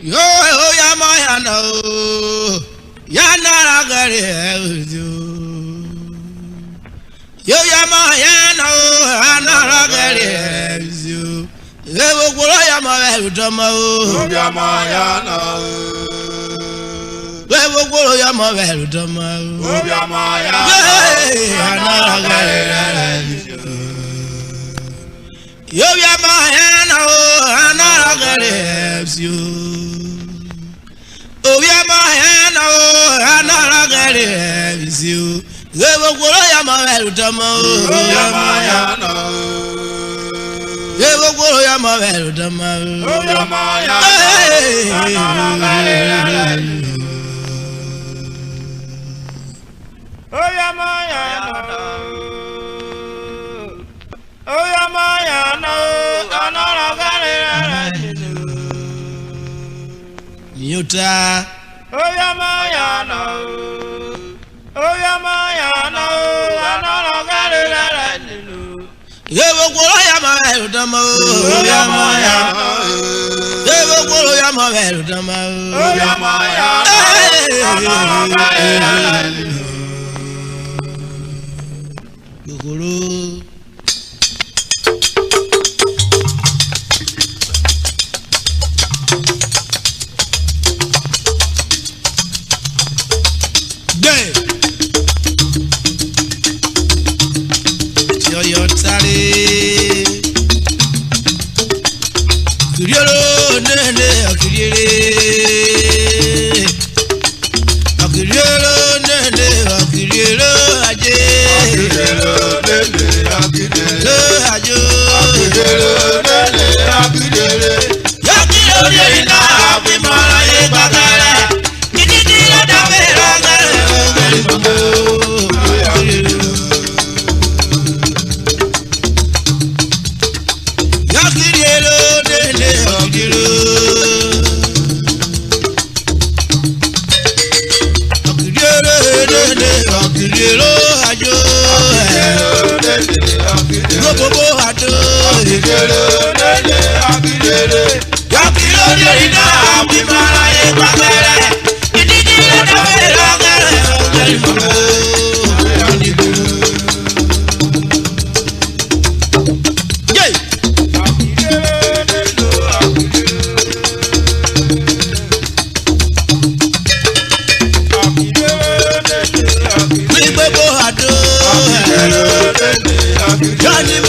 Yo Yamayano Yanaragari Yo Yamayano Yanaragari Levo Yamavel Tomo Yamayana Levo Yamavel Tomo Yamayana Yo Yamayano Yanaragari Oh Yamayano Yanaragari Levo Yamavel Tomo Yamayana Levo Yamavel Tomo Yuta Yamayana Levo Yamavel Tomo Levo Yamavel Tomo Johnny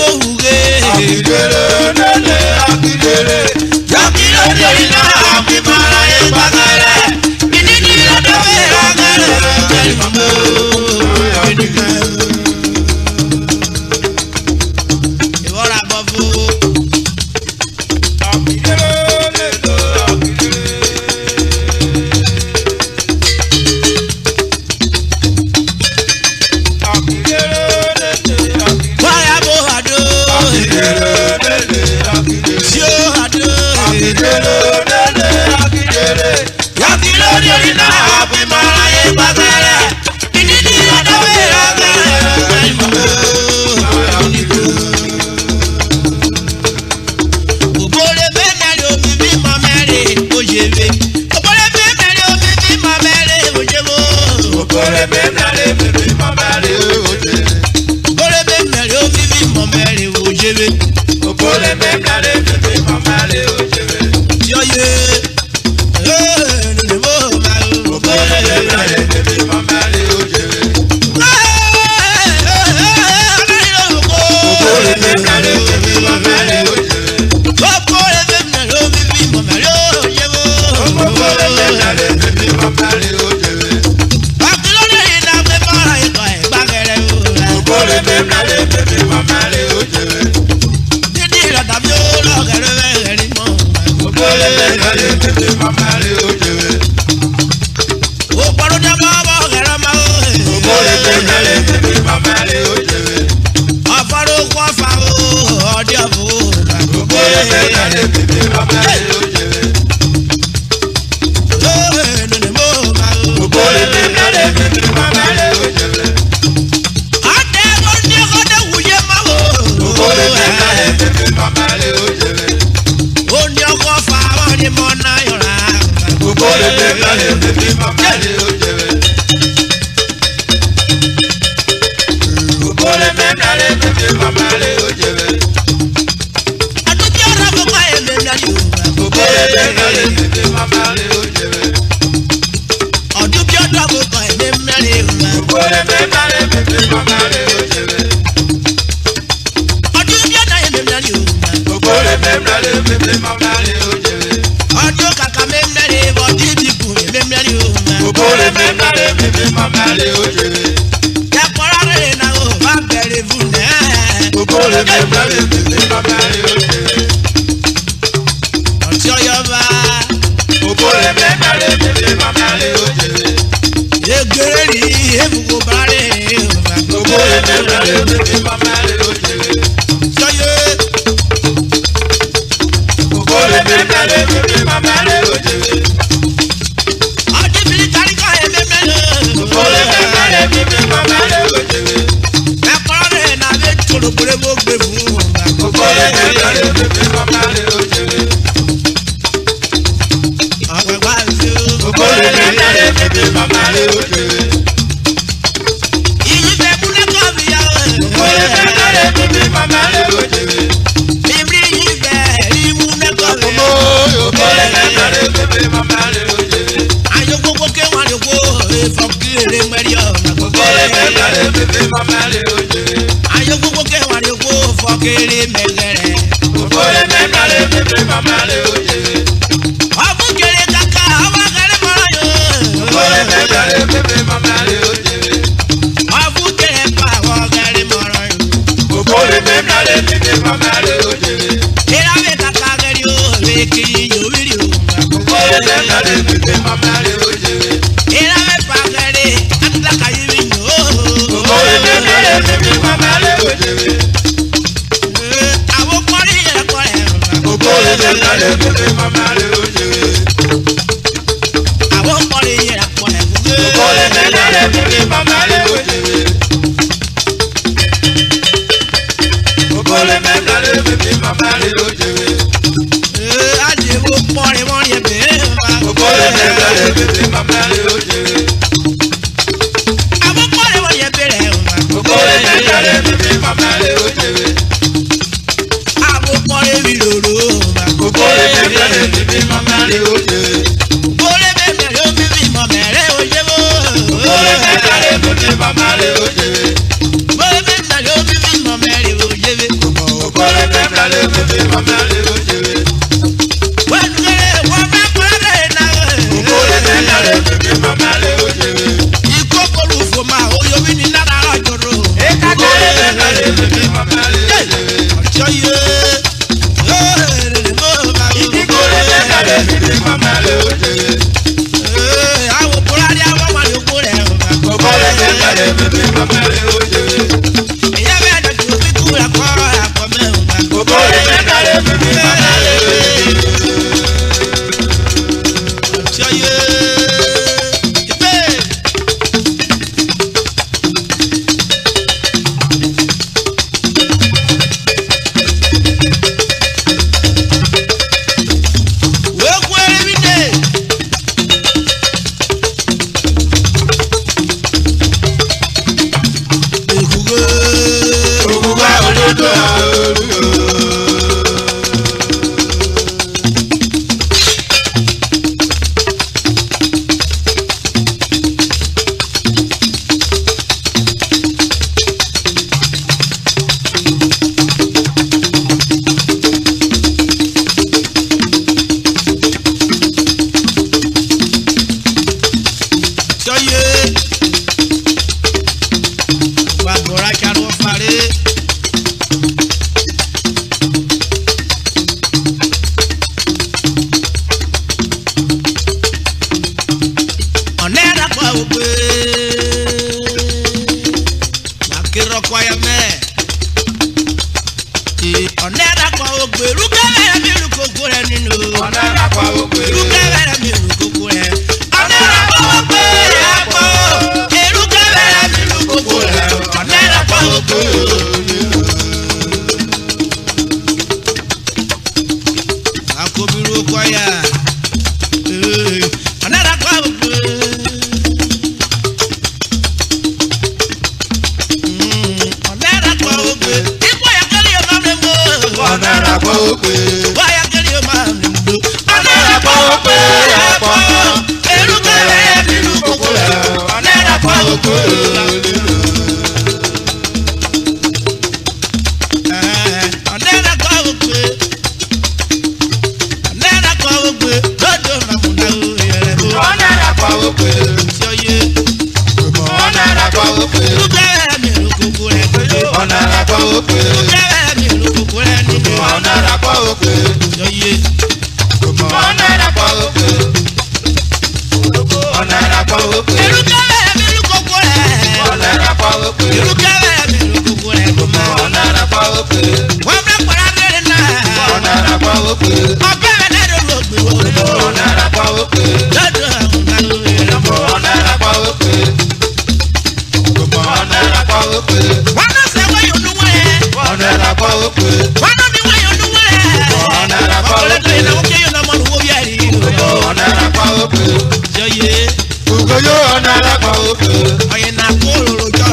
ye. Ugoyo onara kwa oke. Oye na kolo jo.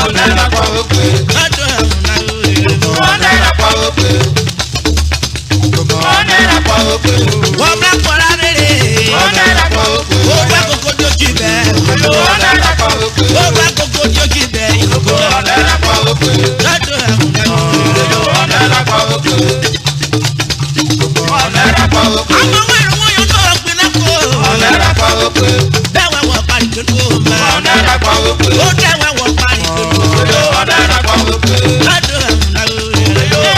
Onara kwa oke. Ado na we. Onara kwa oke. Onara kwa oke. Wa bla kora rere. Onara kwa oke. O ba koko jo ki be. Onara kwa oke. O ba koko jo ki be. Onara kwa oke. Ado na we. Onara kwa oke. Onara kwa oke. Ama wa ro mo yo no pe na ko. Onara kwa oke. Be wa wo pari to no ma. Onara kwa oke. O de wa wo pari to no. Onara kwa oke. Ado na we.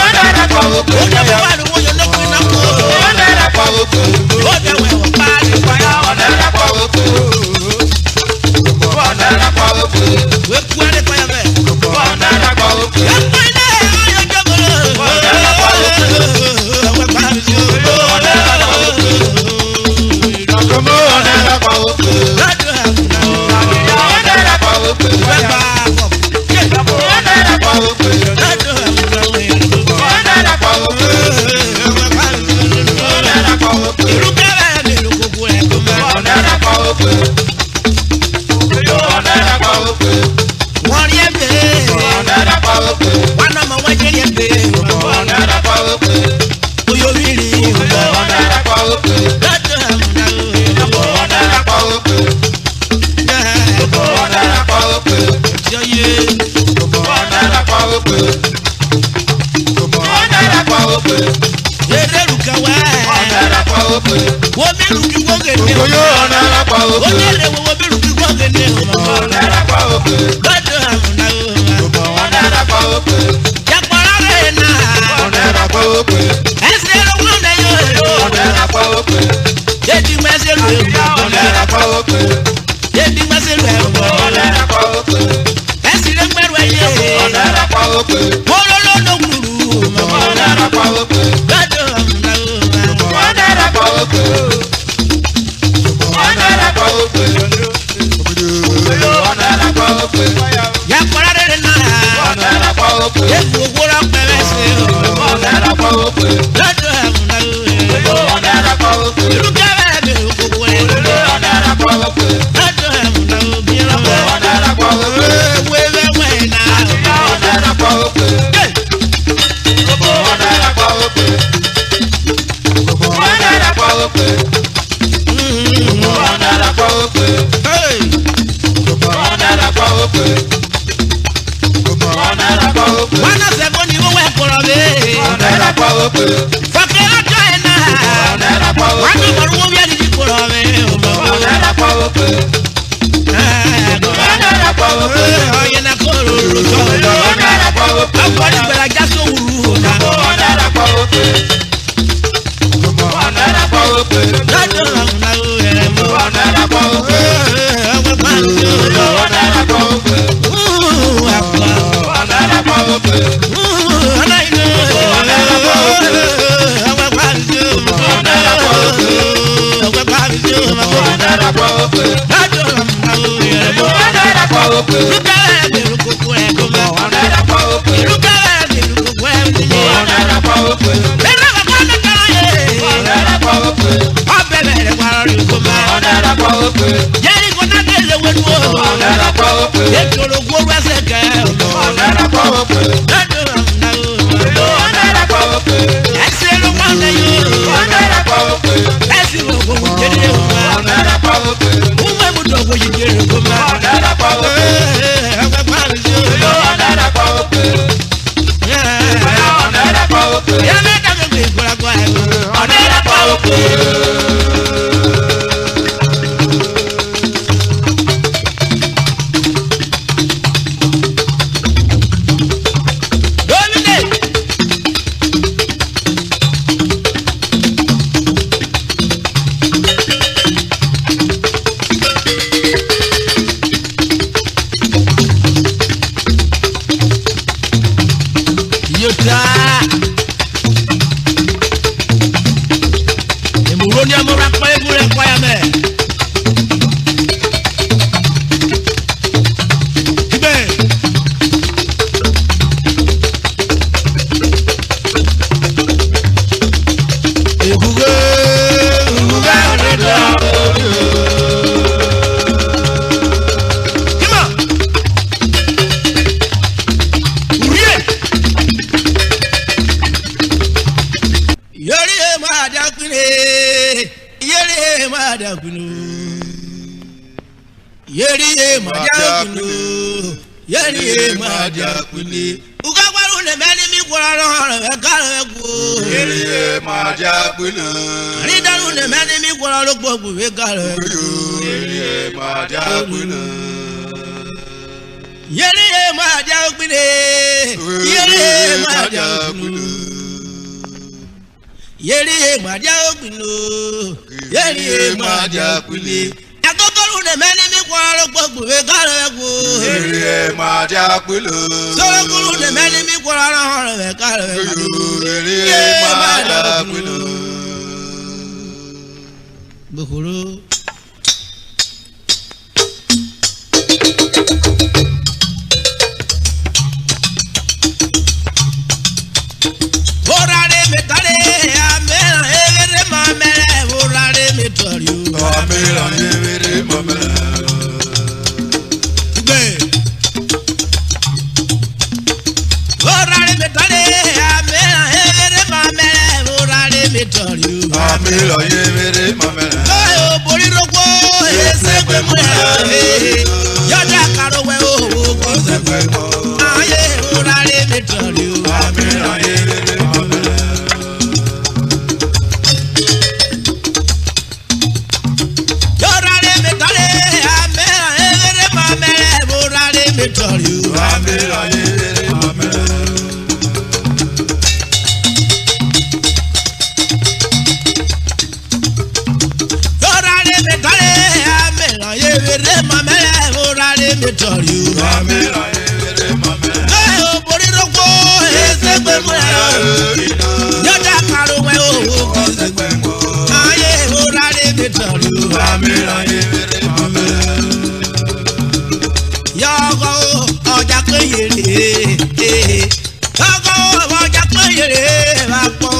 Onara kwa oke. O de wa ro mo yo no pe na ko. Onara kwa oke. O de wa wo pari to no. Onara kwa oke. Onara kwa oke. We ku ade pa ya be. Onara kwa oke. Ya ko ile ayo jogoro. Onara kwa oke. We pa mi jo. Onara kwa oke. Onara kwa oke. Ado na we. Onara kwa oke. We pa bo. Onara kwa oke. Ado na we. Onara kwa oke. We pa mi jo. Onara kwa oke. Iru kere mi lu kuku e ko ma. Onara kwa oke. Onara kwa oke. Wọ́n rí ẹ̀bẹ̀. Onara kwa oke. Wọ́n náà mọ̀ wọ́n jẹ́ rí ẹ̀bẹ̀. Onara kwa oke. Oyó rírì. Onara kwa oke. Lọ́dọ̀ àmúná òye. Onara kwa oke. Onara kwa oke. Ṣé yé? Onara kwa oke. Onara kwa oke. Eré rùkà wá. Onara kwa oke. Wọ́n bí rùkì wọ́gẹ̀ ní. Oyo onara kwa Ó oke. ní èrè wọ́n bí rùkì wọ́gẹ̀ ní. Onara kwa oke. Lọ́dọ̀ àmúná òye. Onara kwa oke. Yàpọ̀rọ̀ rẹ̀ náà. Onara kwa oke. Ẹsẹ̀ ló wọ́n náà yóò. Onara kwa oke. Èdè mẹ́sẹ̀ ló yẹ. Onara kwa oke. Èdè mẹ́sẹ̀ ló yẹ. Onara kwa oke. Ẹsẹ̀ ló gbẹ̀rù ẹ̀yẹ. Onara kwa oke. Olólò ló kúrú. Onara kwa oke. Lọ́dọ̀ àmúná òye. Onara kwa oke. Onara kwa oke. Onara kwa oke. Yàpọ̀rọ̀ rẹ̀ náà. Onara kwa oke. Èkó wúrọ̀ pẹ̀lẹ́ sí i. Onara kwa oke. Lọ́dọ̀ àmúná òye. Onara kwa oke. Ìlú kẹ́rẹ́ mi ò gbogbo ẹ̀. Onara kwa oke. Lọ́dọ̀ àmúná òbí rẹ̀. Onara kwa oke. Ewé wẹ́wẹ́ náà. Onara kwa oke. Onara kwa oke. Onara kwa oke. Onara kwa oke. Onara kwa oke. Onara kwa oke. Wọ́n náà sẹ́gun ni wọ́n wẹ̀ kọ̀rọ̀ mi. Onara kwa oke. Fọ̀kẹ́ lọ́jọ́ ẹ̀ náà. Onara kwa Wọ́n oke. ní ìmọ̀rún wọ́n bí ẹni tí kọ̀rọ̀ mi. Onara kwa oke. Onara kwa oke. Ọ̀yẹ́ náà kọ̀ lójọ́. Onara kwa oke. Ọkọ̀ nígbàlá já sówùrú. Onara kwa oke. Onara kwa oke. Lọ́dọ̀ àmúná òye. Onara kwa oke. Ọgbẹ́ pàṣẹ. Onara kwa oke. Àpá. Onara kwa oke. Ọ̀nà ìlú. Ọgbẹ́ pàṣẹ. Ọgbẹ́ pàṣẹ. Onara kwa oke. Lọ́dọ̀ àmúná òye. Onara kwa oke. Lúkẹ́rẹ́ mi ló kókó ẹ̀ kó mọ́. Onara kwa oke. Lúkẹ́rẹ́ mi ló kókó ẹ̀ ń tilé. Onara kwa oke. Bẹ́ẹ̀ni bàbá mi kàn yé. Onara kwa oke. Ọbẹ̀ bẹ̀rẹ̀ wàrà rí kó mọ́. Onara kwa oke. Jẹ́rìí kò náà délé wẹ́nu o. Onara kwa oke. Ètò ológun owó ẹsẹ̀ kẹ́ ẹ̀ lọ. Onara kwa oke. Lọ́dọ̀ àmúná òye. Onara kwa oke. Ẹsẹ̀ ló wọ́n lé yóò. Onara kwa oke. Ẹsẹ̀ ló kó wọ́n kéde o. Onara kwa oke. Wọ́n mú ibùdó kó yí kéde kó mọ́. Onara kwa oke. Ọgbẹ́ pàṣẹ. Onara kwa oke. Onara kwa oke. Yẹ́n mẹ́ta gbogbo ìgbọ́lágbọ́ ẹ̀ wò. Onara kwa oke. Domine. madakunu. Yeri madakunu. Yeri madakunu. Ukakwaru ne meni mi kwara ekaleku. Yeri madakunu. Ridaru ne meni mi kwara lokpoku ekaleku. Yeri madakunu. Yeri madakunu. Yeri madakunu. Yeri madakunu. Yeri madakunu. Agogoru ne meni mi kwara lokpoku ekaleku. Yeri madakunu. Sorokuru ne meni mi kwara ekaleku. Yeri madakunu. Bukuru. Orare metale amela evere mamele orare metori. Amela evere mamele. Be. Orare metale amela evere mamele orare metori. Amela evere mamele. Oyo boriroko esegbe mo. Yoda karowe o ko segbe mo. Aye orare metori. Amela evere mamele. Yorare metale amela evere mamele orare metori. Amela evere mamele. Yorare metale amela evere mamele orare metori. Amela evere mamele. Oyo boriroko esegbe mo. Yoda karowe o ko segbe mo. Aye orare metori. Amela evere mamele. Yago ọjà péyèrè. Yago ọjà péyèrè wà pọ̀.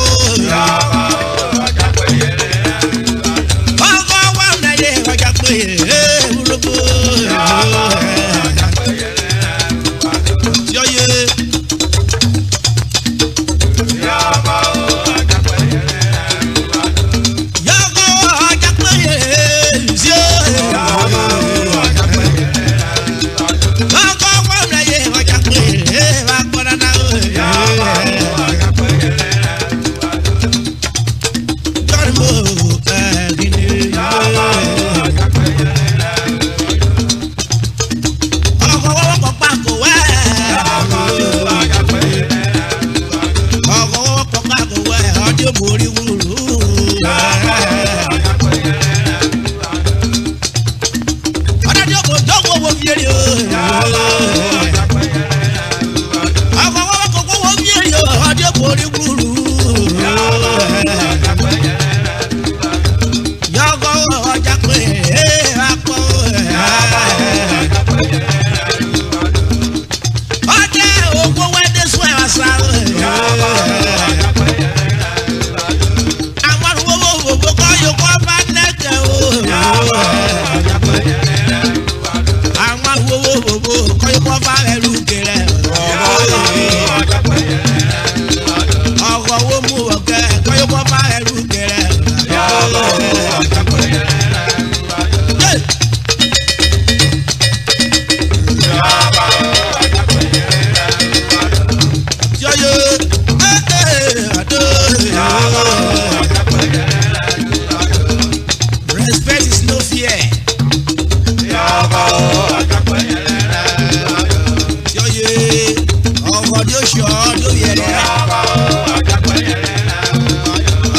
Ọkọ̀ wà nàyè ọjà péyèrè wúlòkó. Yọ̀yẹ̀. Yago ọjà péyèrè sí o. Ọkọ̀ wà nàyè ọjà péyèrè wà pọ̀ dáadáa o. Jọ́ni mo kẹ́kìnní. Ọkọ̀ wọ́pọ̀ pàkó wẹ́. Ọkọ̀ wọ́pọ̀ pàkó wẹ́ ọdún borí wúlò. Ọ̀dájọ́ kò dọ́gbọ̀ wo fìyèrè o. Ọkọ̀ wọ́pọ̀ kò wo fìyèrè o ọdún borí wúlò. Yọ̀gọ̀ ọjà pé apọ̀. Ọdẹ ògbó wẹ́dẹ́ sún ẹ̀ wá sá. Àwọn owó òbò kọ́ yòókọ́ bá nẹ́kẹ̀ o. Àwọn owó òbò kọ́ yòókọ́ bá ẹrú kẹrẹ. Ọkọ̀ owó mú ọ̀kẹ́ kọ́ yòókọ́ bá ẹrú kẹrẹ. Respect is no fear. Ọkọ̀ tí ó ṣe ọdún yẹrẹ.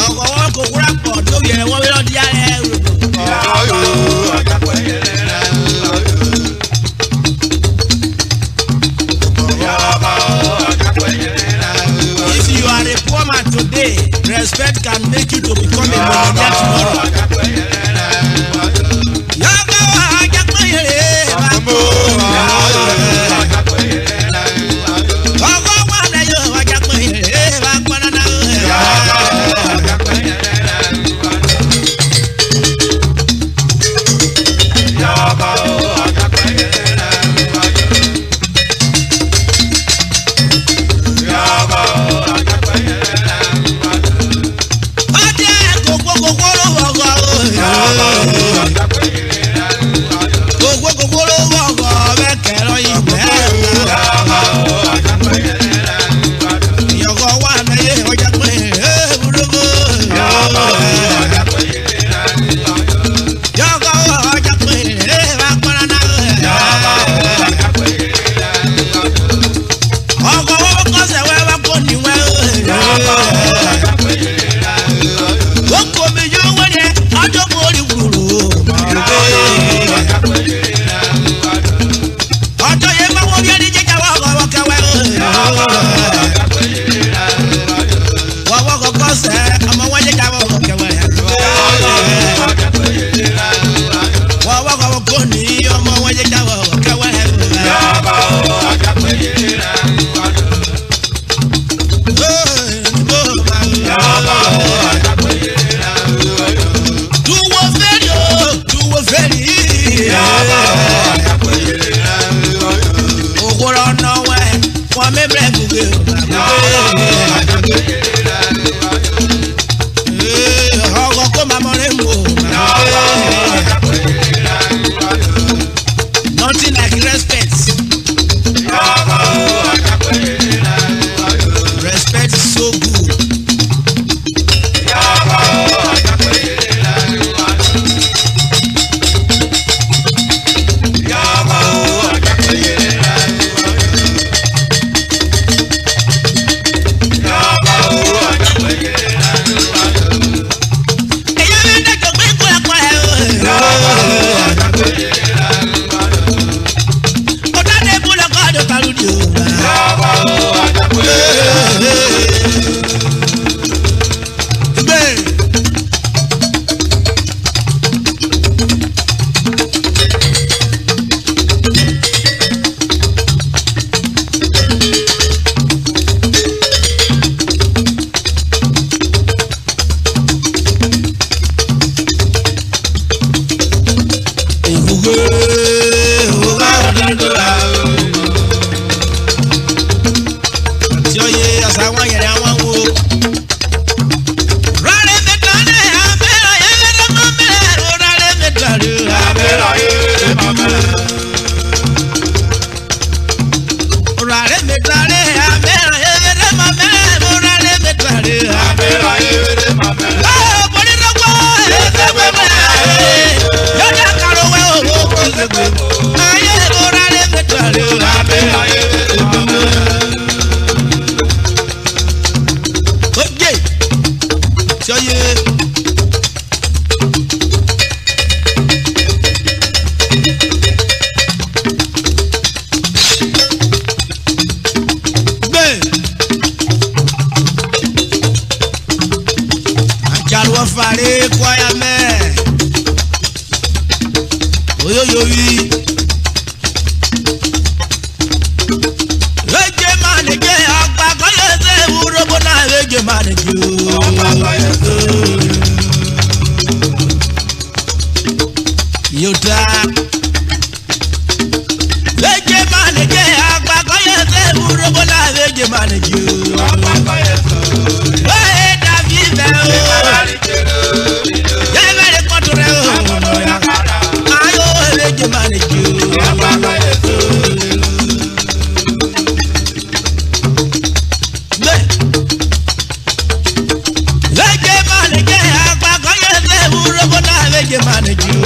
Ọkọ̀ wọn kò kúrà pọ̀ tó yẹrẹ wọ́n wí lọ́dí ara ẹ̀ rò. If you are a poor man today, respect can make you to become a millionaire tomorrow. Yọ̀gọ̀ ọjà péyèrè wà pọ̀. Ọkọ̀ wà lẹ́yìn ọjà péyèrè. oyoyoyi eje manege agba koyese URHOBO na eje manege agba koyese yota eje manege agba koyese URHOBO na eje manege agba koyese we David be yevere koture ayo eje manege agba koyese URHOBO na eje manege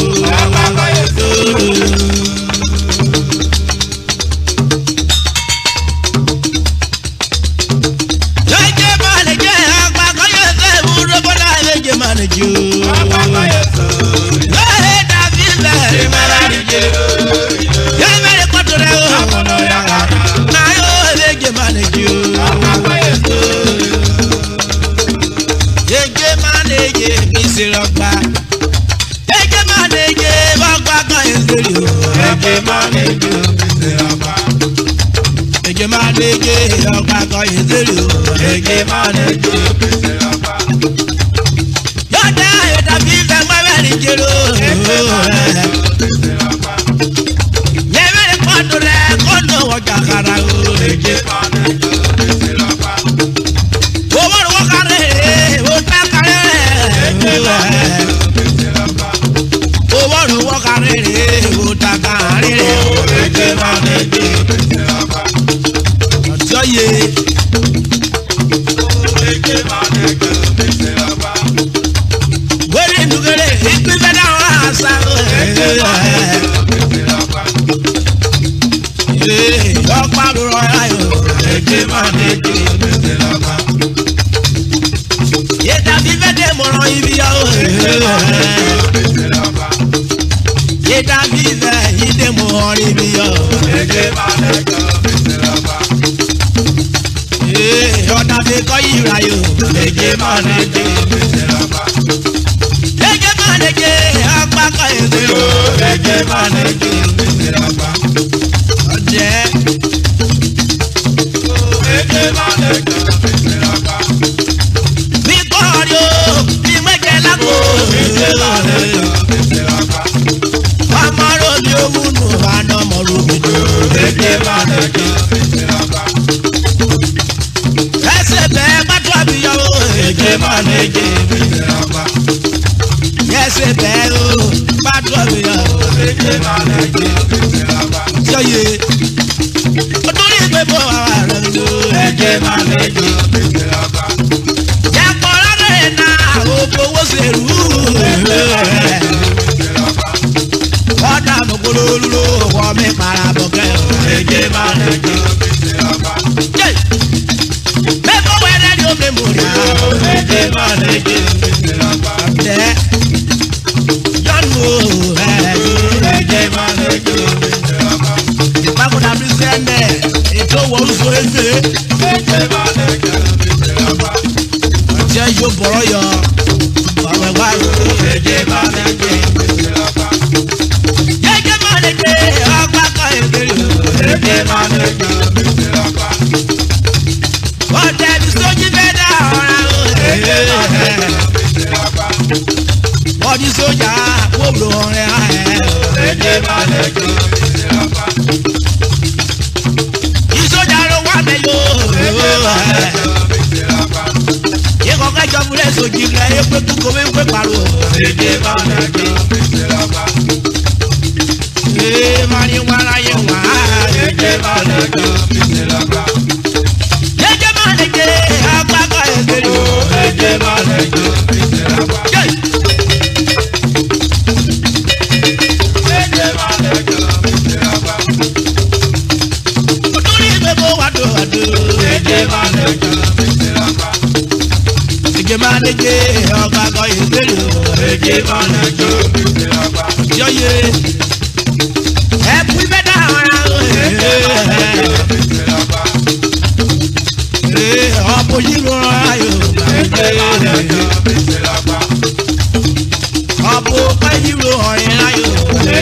agba koyese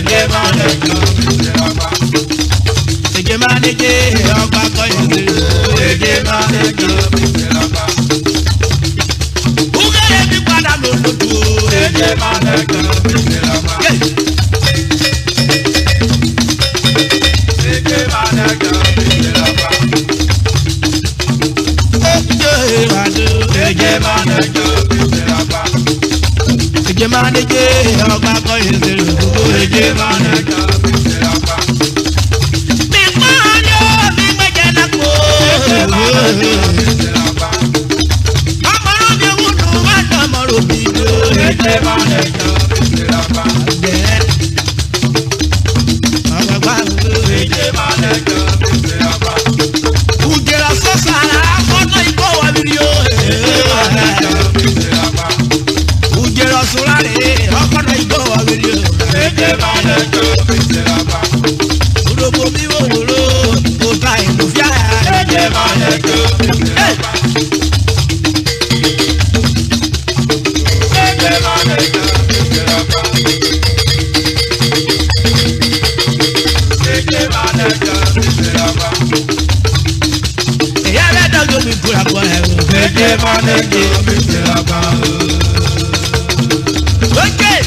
Eje manager, Mr. Agba. Eje manager, Agba koyese. Eje manager, Mr. Agba. Ugere mi padà lolodo. Eje manager, Mr. Agba. Eje manager, Mr. Agba. Eje manager, Mr. Agba. Eje manager, Agba koyese. Eje manager, Mr. Agba. Mi mano, mi mejana ko. Eje manager, Mr. Agba. Amaro mi wunu, amaro mi do. Eje manager, Mr. Agba. Agba. Eje manager, Mr. Agba. Ugera sosara, kono ibo wa video. Eje manager, Mr. Agba. Ugera solare, kono ibo wa video. Eje manager, Mr. Agba. Urobo mi woro, ota inu fia. Eje manager, Mr. Agba. Eje manager, Mr. Agba. Eje manager, Mr. Agba. Eya le dogo mi pura po e. Eje manager, Mr. Agba. Okay.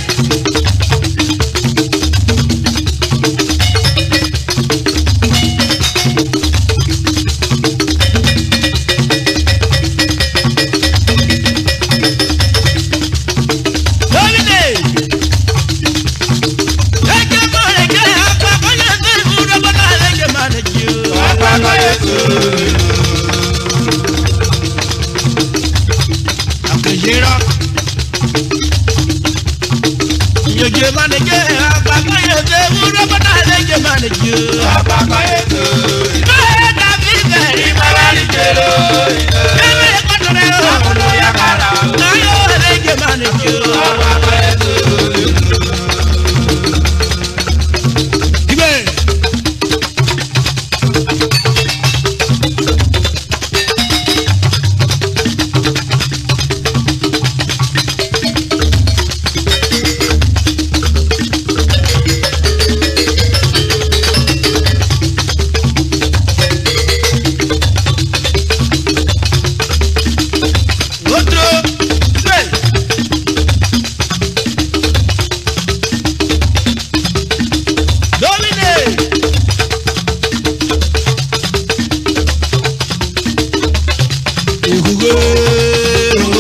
Agba